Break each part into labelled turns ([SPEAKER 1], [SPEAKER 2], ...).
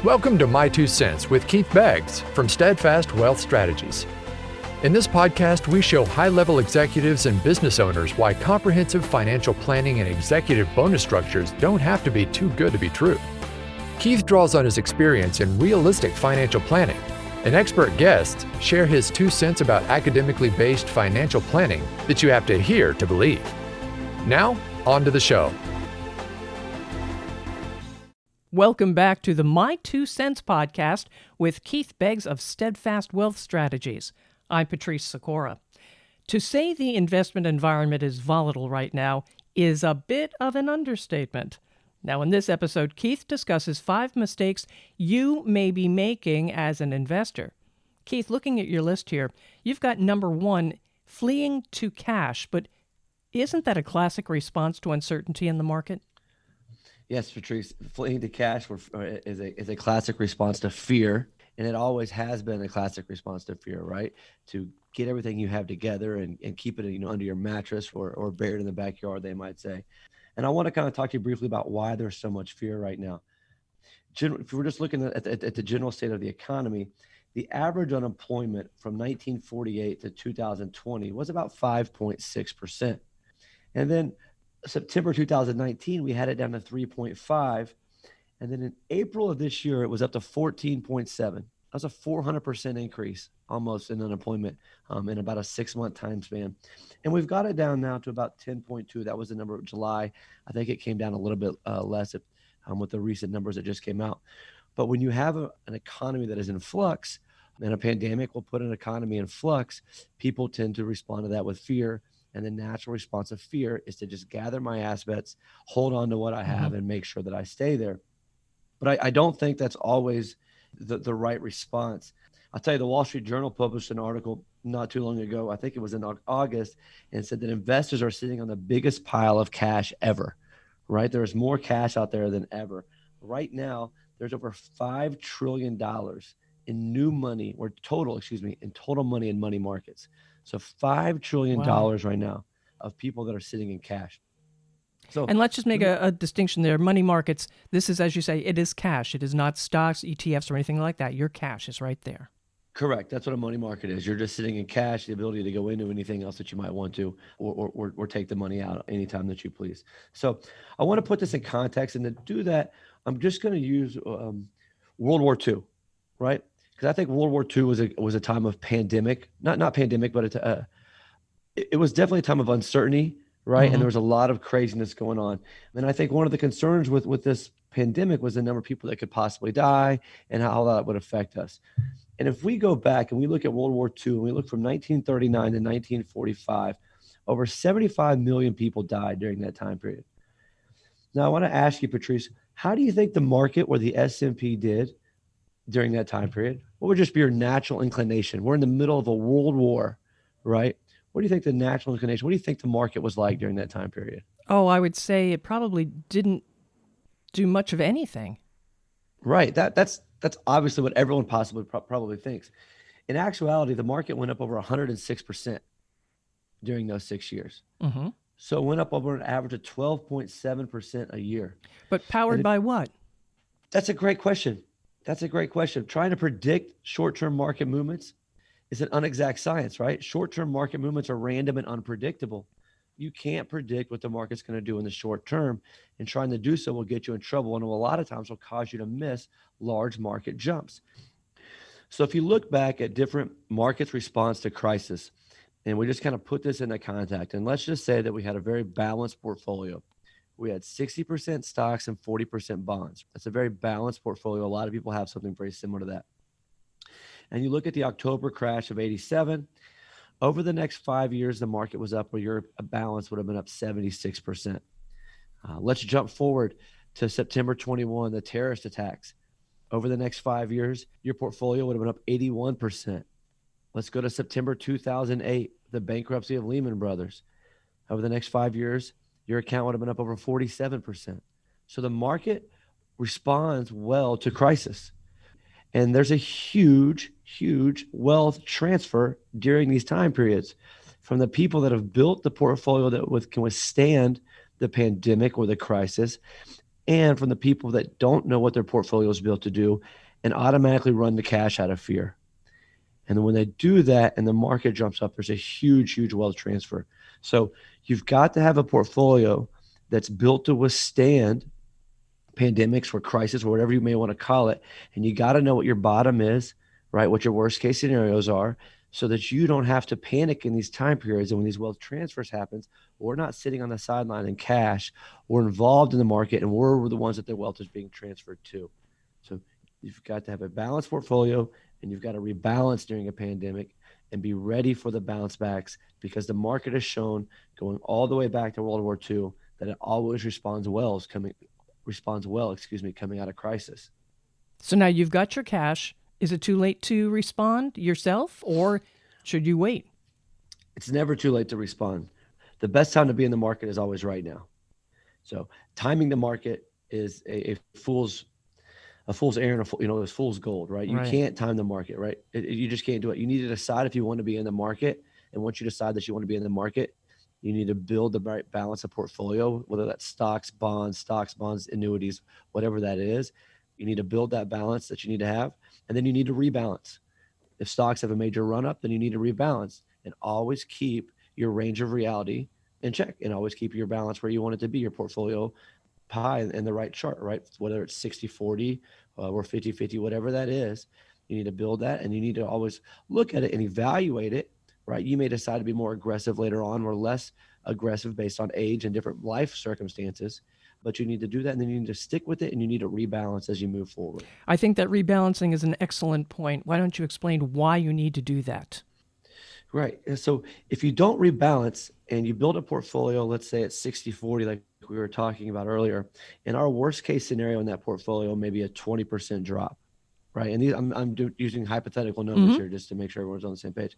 [SPEAKER 1] Welcome to My Two Cents with Keith Beggs from Steadfast Wealth Strategies. In this podcast, we show high-level executives and business owners why comprehensive financial planning and executive bonus structures don't have to be too good to be true. Keith draws on his experience in realistic financial planning, and expert guests share his 2 cents about academically based financial planning that you have to hear to believe. Now, on to the show.
[SPEAKER 2] Welcome back to the My Two Cents podcast with Keith Beggs of Steadfast Wealth Strategies. I'm Patrice Sikora. To say the investment environment is volatile right now is a bit of an understatement. Now, in this episode, Keith discusses 5 mistakes you may be making as an investor. Keith, looking at your list here, you've got number 1, fleeing to cash, but isn't that a classic response to uncertainty in the market?
[SPEAKER 3] Yes, Patrice, fleeing to cash is a classic response to fear, and it always has been a classic response to fear, right? To get everything you have together and keep it, under your mattress or buried in the backyard, they might say. And I want to kind of talk to you briefly about why there's so much fear right now. If we're just looking at the general state of the economy, the average unemployment from 1948 to 2020 was about 5.6%. And then September 2019, we had it down to 3.5. And then in April of this year, it was up to 14.7. That was a 400% increase almost in unemployment in about a 6-month time span. And we've got it down now to about 10.2. That was the number of July. I think it came down a little bit less with the recent numbers that just came out. But when you have an economy that is in flux, and a pandemic will put an economy in flux, people tend to respond to that with fear. And the natural response of fear is to just gather my assets, hold on to what I have, and make sure that I stay there. But I don't think that's always the right response. I'll tell you, the Wall Street Journal published an article not too long ago, I think it was in August, and said that investors are sitting on the biggest pile of cash ever, right? There is more cash out there than ever. Right now, there's over $5 trillion in new money, in total money in money markets. So $5 trillion right now of people that are sitting in cash.
[SPEAKER 2] And let's just make a distinction there. Money markets, this is, as you say, it is cash. It is not stocks, ETFs, or anything like that. Your cash is right there.
[SPEAKER 3] Correct. That's what a money market is. You're just sitting in cash, the ability to go into anything else that you might want to, or take the money out anytime that you please. So I want to put this in context, and to do that, I'm just going to use World War II, right? Because I think World War II was a time of pandemic, not pandemic, but it was definitely a time of uncertainty, right? Mm-hmm. And there was a lot of craziness going on. And I think one of the concerns with this pandemic was the number of people that could possibly die and how that would affect us. And if we go back and we look at World War II, and we look from 1939 to 1945, over 75 million people died during that time period. Now, I want to ask you, Patrice, how do you think the market or the S&P did during that time period? What would just be your natural inclination? We're in the middle of a world war, right? What do you think the natural inclination, what do you think the market was like during that time period?
[SPEAKER 2] Oh, I would say it probably didn't do much of anything.
[SPEAKER 3] Right. That's obviously what everyone probably thinks. In actuality, the market went up over 106% during those 6 years. Mm-hmm. So it went up over an average of 12.7% a year.
[SPEAKER 2] But powered by what?
[SPEAKER 3] That's a great question. Trying to predict short-term market movements is an unexact science, right? Short-term market movements are random and unpredictable. You can't predict what the market's going to do in the short term, and trying to do so will get you in trouble, and a lot of times will cause you to miss large market jumps. So if you look back at different markets' response to crisis, and we just kind of put this into context, and let's just say that we had a very balanced portfolio. We had 60% stocks and 40% bonds. That's a very balanced portfolio. A lot of people have something very similar to that. And you look at the October crash of 87. Over the next 5 years, the market was up where your balance would have been up 76%. Let's jump forward to September 21, the terrorist attacks. Over the next 5 years, your portfolio would have been up 81%. Let's go to September 2008, the bankruptcy of Lehman Brothers. Over the next 5 years, your account would have been up over 47%. So the market responds well to crisis. And there's a huge, huge wealth transfer during these time periods from the people that have built the portfolio that can withstand the pandemic or the crisis and from the people that don't know what their portfolio is built to do and automatically run the cash out of fear. And then when they do that and the market jumps up, there's a huge, huge wealth transfer. So you've got to have a portfolio that's built to withstand pandemics or crisis or whatever you may want to call it. And you got to know what your bottom is, right? What your worst case scenarios are, so that you don't have to panic in these time periods. And when these wealth transfers happens, we're not sitting on the sideline in cash. We're involved in the market, and we're the ones that their wealth is being transferred to. So you've got to have a balanced portfolio, and you've got to rebalance during a pandemic and be ready for the bounce backs, because the market has shown, going all the way back to World War II, that it always responds well, coming out of crisis.
[SPEAKER 2] So now you've got your cash. Is it too late to respond yourself, or should you wait?
[SPEAKER 3] It's never too late to respond. The best time to be in the market is always right now. So timing the market is a fool's errand, it's fool's gold, right? You can't time the market, right? You just can't do it. You need to decide if you want to be in the market. And once you decide that you want to be in the market, you need to build the right balance of portfolio, whether that's stocks, bonds, annuities, whatever that is. You need to build that balance that you need to have. And then you need to rebalance. If stocks have a major run up, then you need to rebalance, and always keep your range of reality in check, and always keep your balance where you want it to be, your portfolio pie in the right chart, right? Whether it's 60-40 or 50-50, whatever that is, you need to build that, and you need to always look at it and evaluate it, right? You may decide to be more aggressive later on or less aggressive based on age and different life circumstances, but you need to do that, and then you need to stick with it, and you need to rebalance as you move forward.
[SPEAKER 2] I think that rebalancing is an excellent point. Why don't you explain why you need to do that?
[SPEAKER 3] Right. And so if you don't rebalance and you build a portfolio, let's say it's 60-40, like we were talking about earlier, in our worst case scenario in that portfolio, maybe a 20% drop, right? And I'm using hypothetical numbers here just to make sure everyone's on the same page.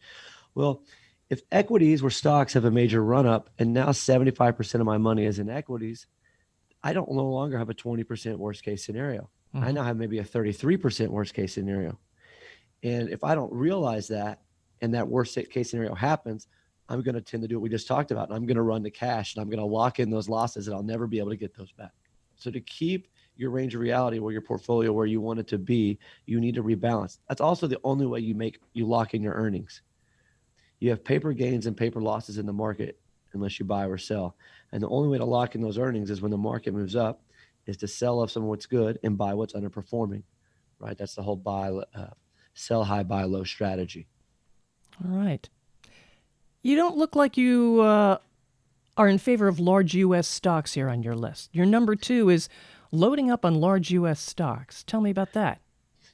[SPEAKER 3] Well, if equities or stocks have a major run up and now 75% of my money is in equities, I don't no longer have a 20% worst case scenario. I now have maybe a 33% worst case scenario. And if I don't realize that, and that worst case scenario happens, I'm going to tend to do what we just talked about. And I'm going to run to cash, and I'm going to lock in those losses, and I'll never be able to get those back. So to keep your range of reality or your portfolio where you want it to be, you need to rebalance. That's also the only way you lock in your earnings. You have paper gains and paper losses in the market unless you buy or sell. And the only way to lock in those earnings is when the market moves up, is to sell off some of what's good and buy what's underperforming, right? That's the whole sell high, buy low strategy.
[SPEAKER 2] All right. You don't look like you are in favor of large U.S. stocks here on your list. Your number 2 is loading up on large U.S. stocks. Tell me about that.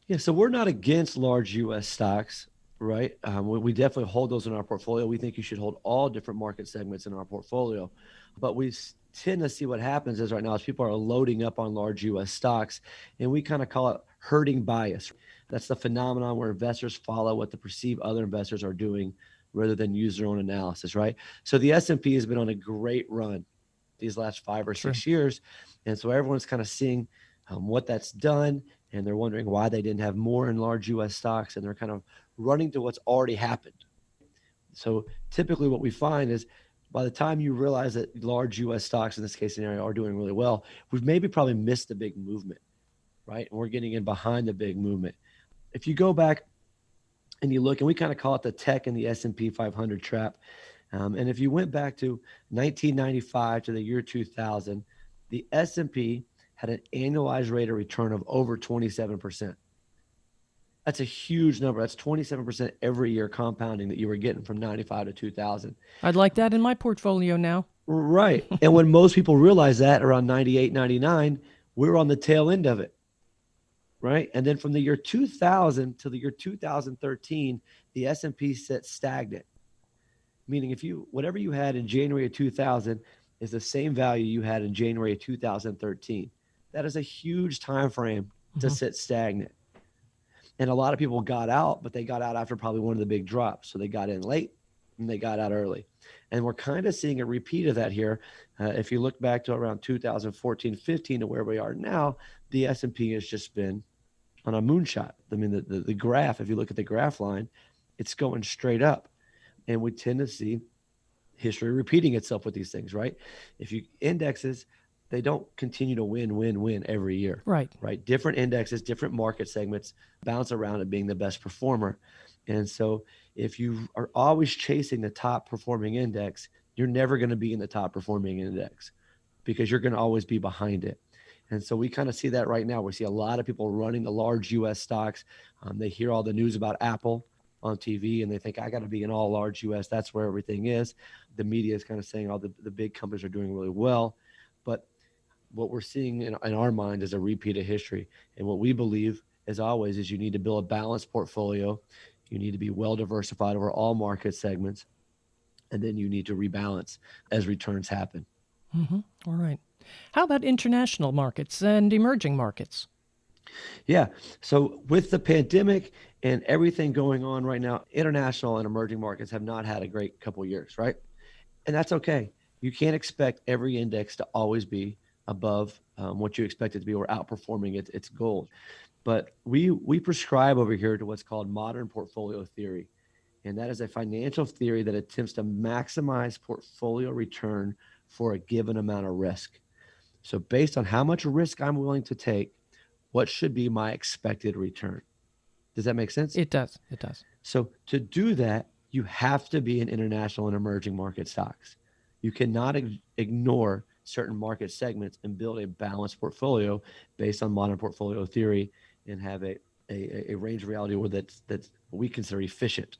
[SPEAKER 3] Yeah, so we're not against large U.S. stocks, right? We definitely hold those in our portfolio. We think you should hold all different market segments in our portfolio. But we tend to see what happens is right now is people are loading up on large U.S. stocks, and we kind of call it herding bias. That's the phenomenon where investors follow what the perceived other investors are doing rather than use their own analysis, right? So the S&P has been on a great run these last 5 or 6 years. And so everyone's kind of seeing what that's done, and they're wondering why they didn't have more in large U.S. stocks, and they're kind of running to what's already happened. So typically what we find is by the time you realize that large U.S. stocks in this case scenario are doing really well, we've maybe probably missed the big movement, right? And we're getting in behind the big movement. If you go back and you look, and we kind of call it the tech and the S&P 500 trap. And if you went back to 1995 to the year 2000, the S&P had an annualized rate of return of over 27%. That's a huge number. That's 27% every year compounding that you were getting from 95 to 2000.
[SPEAKER 2] I'd like that in my portfolio now.
[SPEAKER 3] Right. And when most people realize that around 98, 99, we're on the tail end of it. Right. And then from the year 2000 to the year 2013, the S&P sat stagnant, meaning whatever you had in January of 2000 is the same value you had in January of 2013. That is a huge time frame to sit stagnant. And a lot of people got out, but they got out after probably one of the big drops. So they got in late and they got out early. And we're kind of seeing a repeat of that here. If you look back to around 2014, 15 to where we are now, the S&P has just been on a moonshot. I mean, the graph, if you look at the graph line, it's going straight up. And we tend to see history repeating itself with these things, right? If you indexes, they don't continue to win every year,
[SPEAKER 2] Right.
[SPEAKER 3] right? Different indexes, different market segments bounce around at being the best performer. And so if you are always chasing the top performing index, you're never going to be in the top performing index because you're going to always be behind it. And so we kind of see that right now. We see a lot of people running the large US stocks. They hear all the news about Apple on TV and they think, I got to be in all large US. That's where everything is. The media is kind of saying all the big companies are doing really well. But what we're seeing in our mind is a repeat of history. And what we believe, as always, is you need to build a balanced portfolio. You need to be well diversified over all market segments. And then you need to rebalance as returns happen.
[SPEAKER 2] All right. How about international markets and emerging markets?
[SPEAKER 3] Yeah. So with the pandemic and everything going on right now, international and emerging markets have not had a great couple of years, right? And that's okay. You can't expect every index to always be above what you expect it to be or outperforming its goals. But we prescribe over here to what's called modern portfolio theory. And that is a financial theory that attempts to maximize portfolio return for a given amount of risk. So based on how much risk I'm willing to take, what should be my expected return? Does that make sense?
[SPEAKER 2] It does. It does.
[SPEAKER 3] So to do that, you have to be in international and emerging market stocks. You cannot ignore certain market segments and build a balanced portfolio based on modern portfolio theory and have a range of reality where that's what we consider efficient.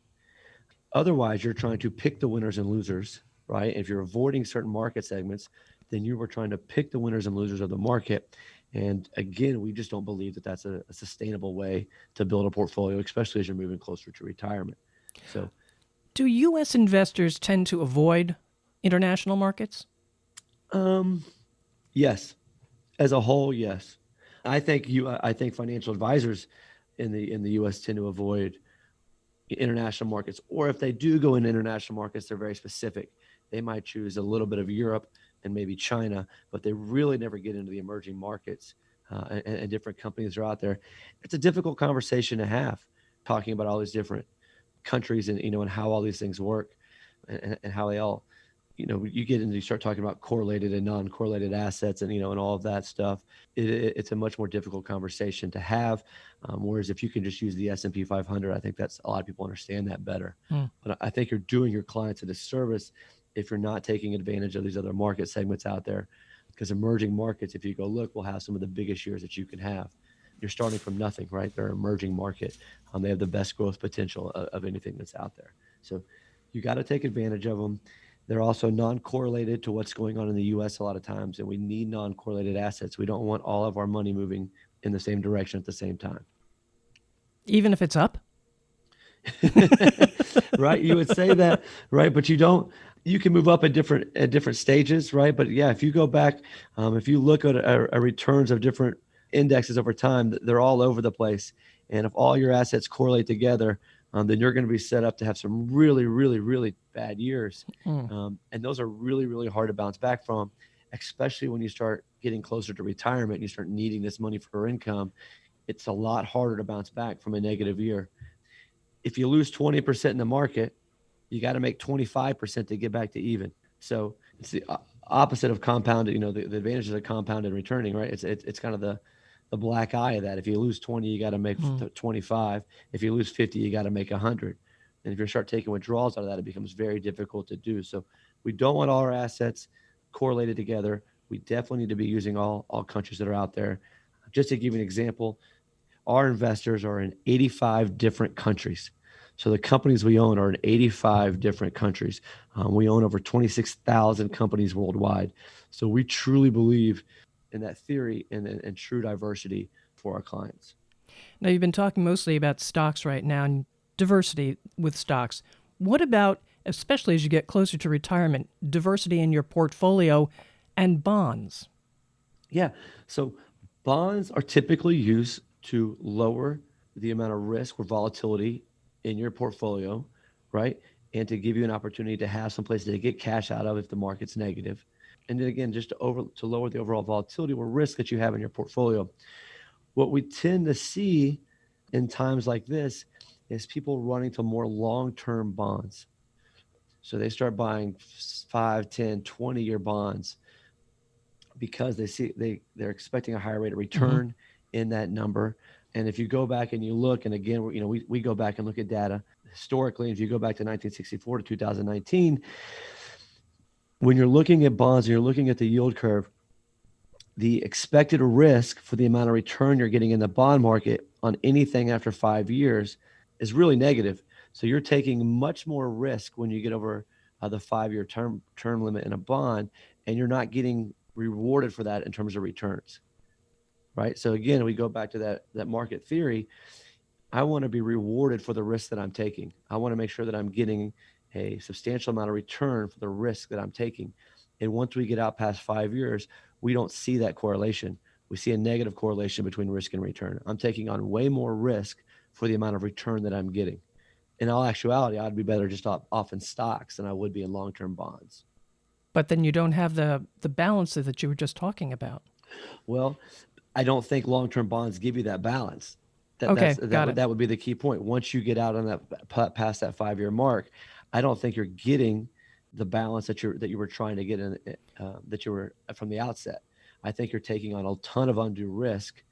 [SPEAKER 3] Otherwise, you're trying to pick the winners and losers, right? If you're avoiding certain market segments, then you are trying to pick the winners and losers of the market. And again, we just don't believe that that's a sustainable way to build a portfolio, especially as you're moving closer to retirement. So,
[SPEAKER 2] Do U.S. investors tend to avoid international markets?
[SPEAKER 3] yes, as a whole, yes. I think financial advisors in the U.S. tend to avoid international markets, or if they do go into international markets, they're very specific. They might choose a little bit of Europe and maybe China, but they really never get into the emerging markets and different companies are out there. It's a difficult conversation to have, talking about all these different countries and and how all these things work and how they all you get into you start talking about correlated and non-correlated assets and all of that stuff. It's a much more difficult conversation to have. Whereas if you can just use the S&P 500, I think that's a lot of people understand that better. But I think you're doing your clients a disservice if you're not taking advantage of these other market segments out there, because emerging markets, if you go look, will have some of the biggest years that you can have. You're starting from nothing, right? They're an emerging market. They have the best growth potential of anything that's out there. So you got to take advantage of them. They're also non-correlated to what's going on in the U.S. a lot of times, and we need non-correlated assets. We don't want all of our money moving in the same direction at the same time.
[SPEAKER 2] Even if it's up?
[SPEAKER 3] Right? You would say that, right? But you don't. You can move up at different stages, right? But yeah, if you go back, if you look at a returns of different indexes over time, they're all over the place. And if all your assets correlate together, then you're going to be set up to have some really, really, really bad years. And those are really, really hard to bounce back from, especially when you start getting closer to retirement and you start needing this money for income. It's a lot harder to bounce back from a negative year. If you lose 20% in the market, you got to make 25% to get back to even. So it's the opposite of compounded, the advantages of compounded returning, right? It's kind of the black eye of that. If you lose 20, you got to make 25. If you lose 50, you got to make 100. And if you start taking withdrawals out of that, it becomes very difficult to do. So we don't want all our assets correlated together. We definitely need to be using all countries that are out there. Just to give you an example, our investors are in 85 different countries. So the companies we own are in 85 different countries. We own over 26,000 companies worldwide. So we truly believe in that theory and true diversity for our clients.
[SPEAKER 2] Now, you've been talking mostly about stocks right now and diversity with stocks. What about, especially as you get closer to retirement, diversity in your portfolio and bonds?
[SPEAKER 3] Yeah. So bonds are typically used to lower the amount of risk or volatility in your portfolio, right? And to give you an opportunity to have some place to get cash out of if the market's negative. And then again, just to lower the overall volatility or risk that you have in your portfolio. What we tend to see in times like this is people running to more long-term bonds. So they start buying 5, 10, 20-year bonds. because they're expecting a higher rate of
[SPEAKER 2] Hmm.
[SPEAKER 3] return in that number. And if you go back and you look, and again, we go back and look at data historically. If you go back to 1964 to 2019, when you're looking at bonds and you're looking at the yield curve, the expected risk for the amount of return you're getting in the bond market on anything after 5 years is really negative. So you're taking much more risk when you get over the 5 year term limit in a bond, and you're not getting rewarded for that in terms of returns, right? So again, we go back to that market theory. I want to be rewarded for the risk that I'm taking. I want to make sure that I'm getting a substantial amount of return for the risk that I'm taking. And once we get out past 5 years, we don't see that correlation. We see a negative correlation between risk and return. I'm taking on way more risk for the amount of return that I'm getting. In all actuality, I'd be better just off in stocks than I would be in long-term bonds.
[SPEAKER 2] But then you don't have the balance that you were just talking about.
[SPEAKER 3] Well, I don't think long-term bonds give you that balance.
[SPEAKER 2] Okay, got it.
[SPEAKER 3] That would be the key point. Once you get out on that past that 5 year mark, I don't think you're getting the balance that you were trying to get in that you were from the outset. I think you're taking on a ton of undue risk,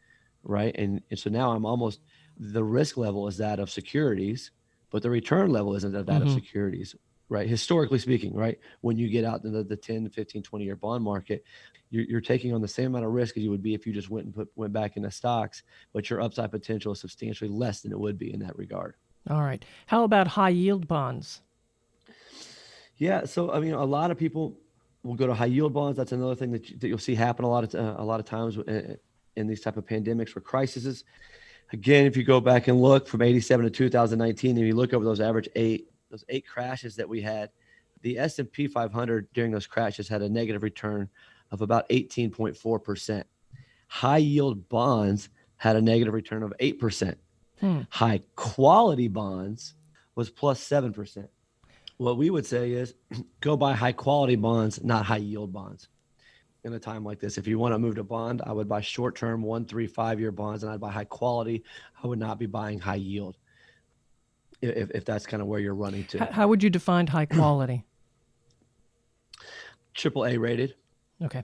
[SPEAKER 3] right? And so now I'm almost the risk level is that of securities, but the return level isn't that of
[SPEAKER 2] Hmm.
[SPEAKER 3] securities, right? Historically speaking, right? When you get out into the 10, 15, 20 year bond market, you're taking on the same amount of risk as you would be if you just went back into stocks, but your upside potential is substantially less than it would be in that regard.
[SPEAKER 2] All right. How about high yield bonds?
[SPEAKER 3] Yeah, so I mean, a lot of people will go to high yield bonds. That's another thing that you'll see happen a lot of times in these type of pandemics or crises. Again, if you go back and look from 87 to 2019, and you look over those eight crashes that we had, the S&P 500 during those crashes had a negative return of about 18.4%. High yield bonds had a negative return of 8%.
[SPEAKER 2] Hmm.
[SPEAKER 3] High quality bonds was plus 7%. What we would say is go buy high quality bonds, not high yield bonds. In a time like this, if you want to move to bond, I would buy short term 1, 3, 5 year bonds, and I'd buy high quality. I would not be buying high yield if that's kind of where you're running to.
[SPEAKER 2] How would you define high quality?
[SPEAKER 3] Triple A rated.
[SPEAKER 2] Okay.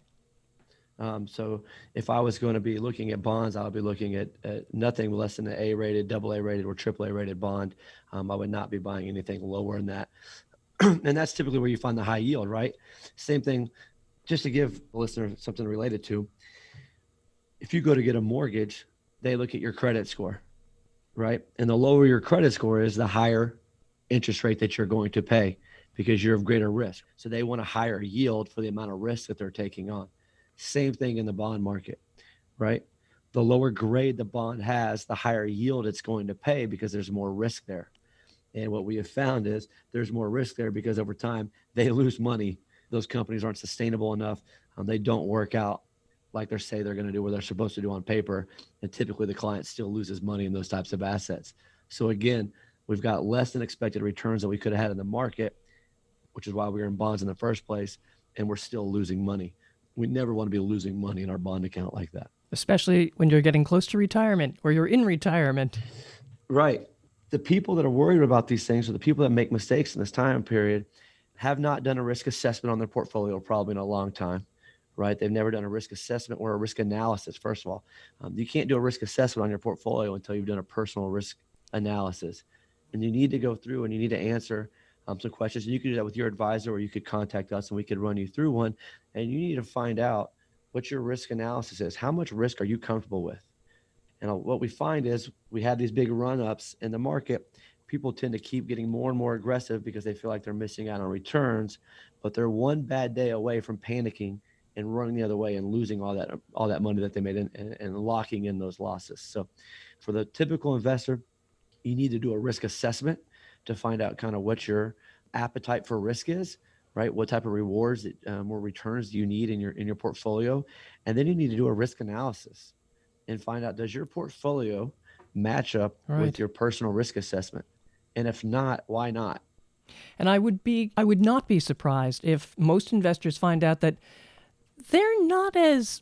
[SPEAKER 3] So if I was going to be looking at bonds, I would be looking at nothing less than an A rated, double A rated, or triple A rated bond. I would not be buying anything lower than that. And that's typically where you find the high yield, right? Same thing, just to give a listener something related to. If you go to get a mortgage, they look at your credit score, right? And the lower your credit score is, the higher interest rate that you're going to pay because you're of greater risk. So they want a higher yield for the amount of risk that they're taking on. Same thing in the bond market, right? The lower grade the bond has, the higher yield it's going to pay because there's more risk there. And what we have found is there's more risk there because over time they lose money. Those companies aren't sustainable enough. They don't work out like they say they're going to do what they're supposed to do on paper. And typically the client still loses money in those types of assets. So again, we've got less than expected returns that we could have had in the market, which is why we were in bonds in the first place. And we're still losing money. We never want to be losing money in our bond account like that.
[SPEAKER 2] Especially when you're getting close to retirement or you're in retirement.
[SPEAKER 3] Right. The people that are worried about these things, or the people that make mistakes in this time period, have not done a risk assessment on their portfolio probably in a long time, right? They've never done a risk assessment or a risk analysis. First of all, you can't do a risk assessment on your portfolio until you've done a personal risk analysis. And you need to go through and you need to answer some questions. And you can do that with your advisor, or you could contact us and we could run you through one. And you need to find out what your risk analysis is. How much risk are you comfortable with? And what we find is we have these big run ups in the market. People tend to keep getting more and more aggressive because they feel like they're missing out on returns, but they're one bad day away from panicking and running the other way and losing all that money that they made and locking in those losses. So for the typical investor, you need to do a risk assessment to find out kind of what your appetite for risk is, right? What type of rewards, more returns do you need in your portfolio? And then you need to do a risk analysis and find out, does your portfolio match up with
[SPEAKER 2] Right.
[SPEAKER 3] your personal risk assessment? And if not, why not?
[SPEAKER 2] And I would not be surprised if most investors find out that they're not as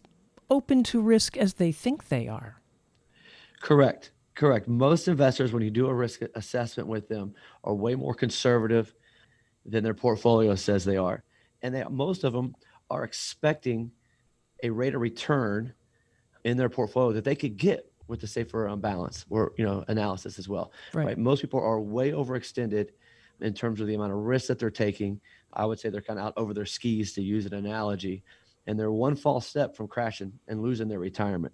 [SPEAKER 2] open to risk as they think they are.
[SPEAKER 3] Correct. Correct. Most investors, when you do a risk assessment with them, are way more conservative than their portfolio says they are. And most of them are expecting a rate of return in their portfolio that they could get with the safer balance or analysis as well. Right. Most people are way overextended in terms of the amount of risk that they're taking. I would say they're kind of out over their skis, to use an analogy, and they're one false step from crashing and losing their retirement.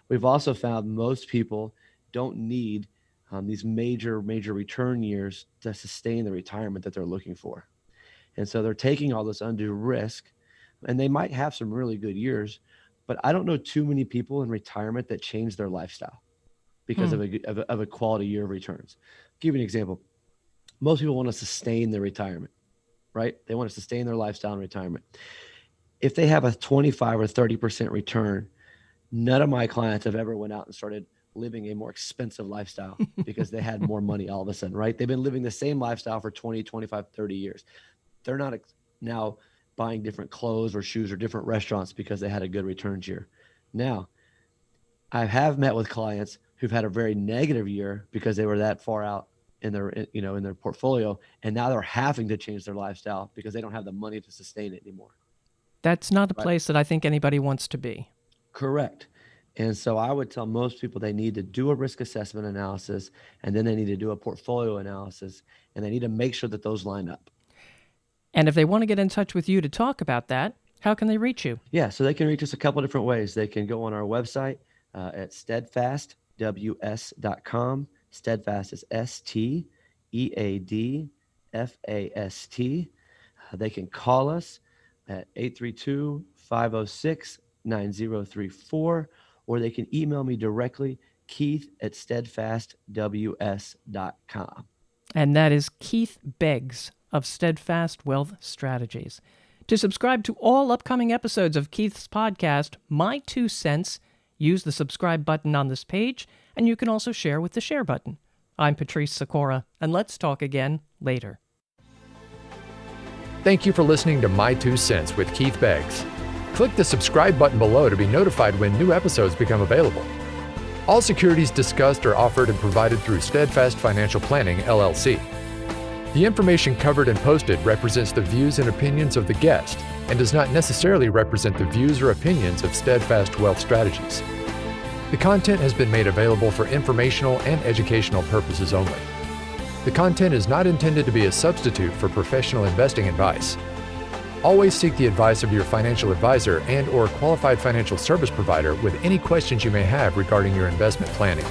[SPEAKER 3] We've also found most people don't need these major return years to sustain the retirement that they're looking for. And so they're taking all this undue risk, and they might have some really good years, but I don't know too many people in retirement that change their lifestyle because of a quality year of returns. I'll give you an example. Most people want to sustain their retirement, right? They want to sustain their lifestyle in retirement. If they have a 25 or 30% return, none of my clients have ever went out and started living a more expensive lifestyle because they had more money all of a sudden, right? They've been living the same lifestyle for 20, 25, 30 years. They're not now buying different clothes or shoes or different restaurants because they had a good returns year. Now, I have met with clients who've had a very negative year because they were that far out in their portfolio, and now they're having to change their lifestyle because they don't have the money to sustain it anymore.
[SPEAKER 2] That's not a place that I think anybody wants to be.
[SPEAKER 3] Correct. And so I would tell most people they need to do a risk assessment analysis, and then they need to do a portfolio analysis, and they need to make sure that those line up.
[SPEAKER 2] And if they want to get in touch with you to talk about that, how can they reach you?
[SPEAKER 3] Yeah, so they can reach us a couple of different ways. They can go on our website at steadfastws.com. Steadfast is STEADFAST. They can call us at 832-506-9034, or they can email me directly, Keith@steadfastws.com.
[SPEAKER 2] And that is Keith Beggs of Steadfast Wealth Strategies. To subscribe to all upcoming episodes of Keith's podcast, My 2 Cents, use the subscribe button on this page, and you can also share with the share button. I'm Patrice Sikora, and let's talk again later.
[SPEAKER 1] Thank you for listening to My 2 Cents with Keith Beggs. Click the subscribe button below to be notified when new episodes become available. All securities discussed are offered and provided through Steadfast Financial Planning, LLC. The information covered and posted represents the views and opinions of the guest and does not necessarily represent the views or opinions of Steadfast Wealth Strategies. The content has been made available for informational and educational purposes only. The content is not intended to be a substitute for professional investing advice. Always seek the advice of your financial advisor and/or qualified financial service provider with any questions you may have regarding your investment planning.